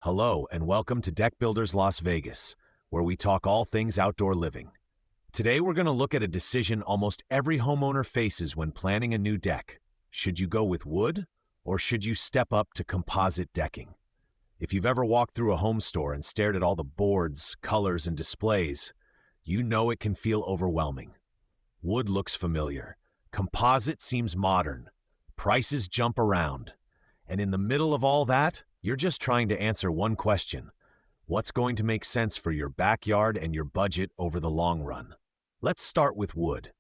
Hello and welcome to Deck Builders Las Vegas, where we talk all things outdoor living. Today we're going to look at a decision almost every homeowner faces when planning a new deck. Should you go with wood or should you step up to composite decking? If you've ever walked through a home store and stared at all the boards, colors, and displays, you know it can feel overwhelming. Wood looks familiar. Composite seems modern. Prices jump around. And in the middle of all that, you're just trying to answer one question: what's going to make sense for your backyard and your budget over the long run? Let's start with wood.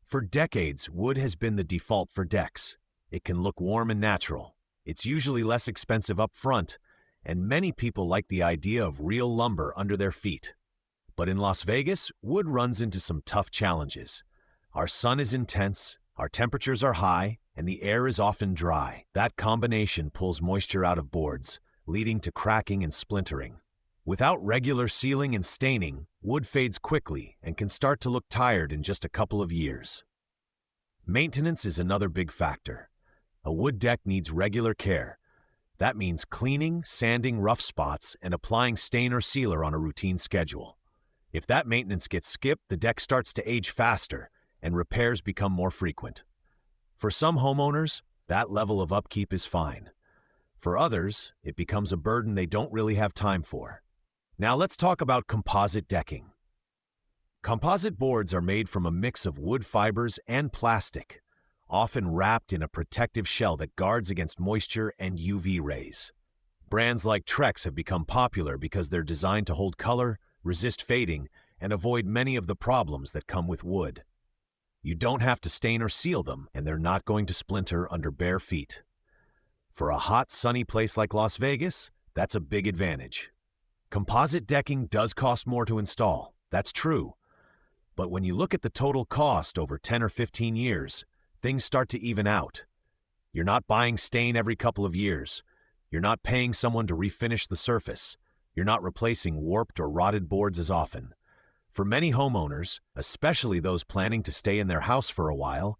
For decades, wood has been the default for decks. It can look warm and natural. It's usually less expensive up front, and many people like the idea of real lumber under their feet. But in Las Vegas, wood runs into some tough challenges. Our sun is intense, our temperatures are high, and the air is often dry. That combination pulls moisture out of boards, leading to cracking and splintering. Without regular sealing and staining, wood fades quickly and can start to look tired in just a couple of years. Maintenance is another big factor. A wood deck needs regular care. That means cleaning, sanding rough spots, and applying stain or sealer on a routine schedule. If that maintenance gets skipped, the deck starts to age faster, and repairs become more frequent. For some homeowners, that level of upkeep is fine. For others, it becomes a burden they don't really have time for. Now let's talk about composite decking. Composite boards are made from a mix of wood fibers and plastic, often wrapped in a protective shell that guards against moisture and UV rays. Brands like Trex have become popular because they're designed to hold color, resist fading, and avoid many of the problems that come with wood. You don't have to stain or seal them, and they're not going to splinter under bare feet. For a hot, sunny place like Las Vegas, that's a big advantage. Composite decking does cost more to install, that's true. But when you look at the total cost over 10 or 15 years, things start to even out. You're not buying stain every couple of years. You're not paying someone to refinish the surface. You're not replacing warped or rotted boards as often. For many homeowners, especially those planning to stay in their house for a while,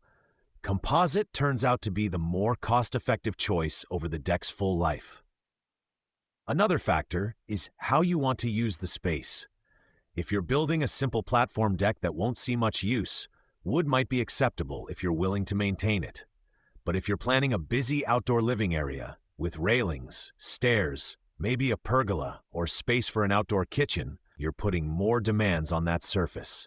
composite turns out to be the more cost-effective choice over the deck's full life. Another factor is how you want to use the space. If you're building a simple platform deck that won't see much use, wood might be acceptable if you're willing to maintain it. But if you're planning a busy outdoor living area with railings, stairs, maybe a pergola or space for an outdoor kitchen, you're putting more demands on that surface.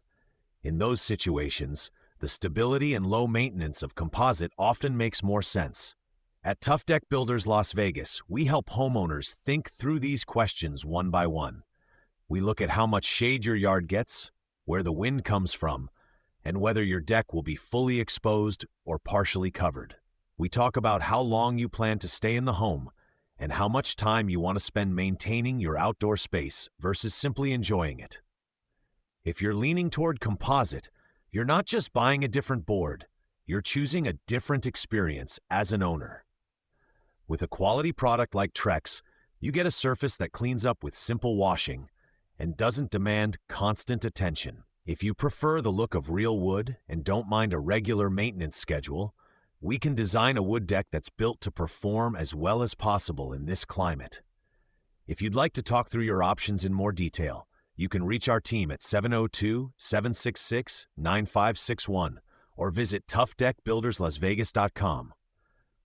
In those situations, the stability and low maintenance of composite often makes more sense. At Tuff Deck Builders Las Vegas, we help homeowners think through these questions one by one. We look at how much shade your yard gets, where the wind comes from, and whether your deck will be fully exposed or partially covered. We talk about how long you plan to stay in the home and how much time you want to spend maintaining your outdoor space versus simply enjoying it. If you're leaning toward composite, you're not just buying a different board, you're choosing a different experience as an owner. With a quality product like Trex, you get a surface that cleans up with simple washing and doesn't demand constant attention. If you prefer the look of real wood and don't mind a regular maintenance schedule, we can design a wood deck that's built to perform as well as possible in this climate. If you'd like to talk through your options in more detail, you can reach our team at 702-766-9561 or visit toughdeckbuilderslasvegas.com.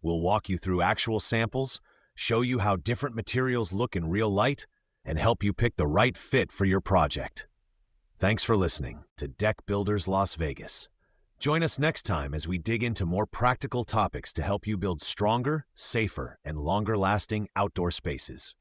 We'll walk you through actual samples, show you how different materials look in real light, and help you pick the right fit for your project. Thanks for listening to Deck Builders Las Vegas. Join us next time as we dig into more practical topics to help you build stronger, safer, and longer-lasting outdoor spaces.